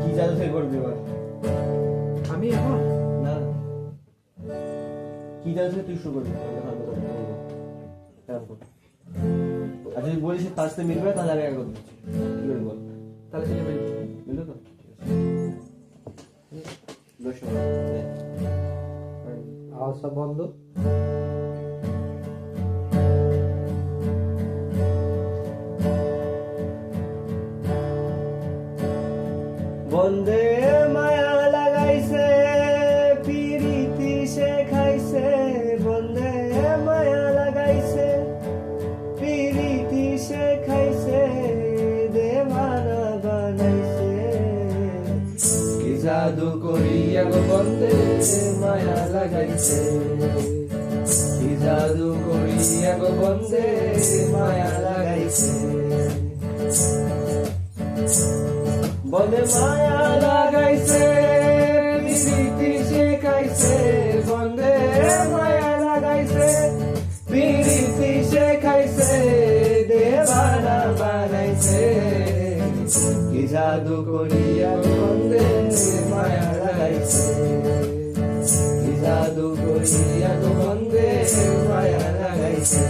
কি জাদু থেকে করবি এবার? আমি এখন না, কি জাদু থেকে তুই শুরু করবি? আর যদি বলিস তার সাথে মিলবে তাহলে আমি একা করতে কি করবি বল? তাহলে সেটা বের মিললো তো? আওয়াজ সব বন্ধ। বন্দে মায়া লাগাইছে পিরিতি শেখাইছে, বন্দে মায়া লাগাইছে পিরিতি শেখাইছে, দেওয়ানা বানাইছে। কি জাদু করিয়া গো বন্দে মায়া লাগাইছে, কি জাদু করিয়া গো বন্দে মায়া লাগাইছে। বন্দে মায়া লাগাইছে পিরিতি শেখাইছে, বন্দে মায়া লাগাইছে পিরিতি শেখাইছে, দেওয়ানা বানাইছে। কি জাদু করিয়া বন্দে মায়া লাগাইছে, কি জাদু করিয়া বন্দে মায়া লাগাইছে।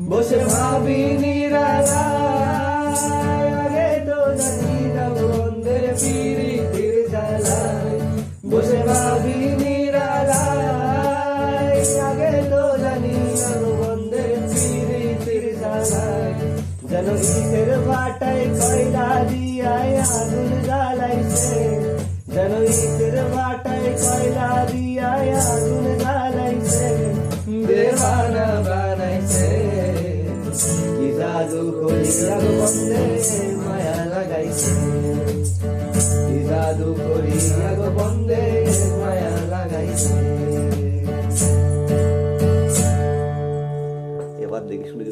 বসে ভাবি নিরালায়, আগে তো জানি না বন্দের পিরিতির জ্বালায়। বসে ভাবি নিরালায়, আগে তো জানি না বন্দের পিরিতির জ্বালায়। যেন ইটের ভাটায় কয়লা দিয়ায় আগুন জ্বালাইছে, যেন ইটের ভাটায় কয়লা দিয়ায় আগুন জ্বালাইছে, দেওয়ানা বানাইছে। কি জাদু করিয়া গো বন্দে মায়া লাগাইছে, কি জাদু করিয়া গো বন্দে মায়া লাগাইছে। এবার দেখি শুনে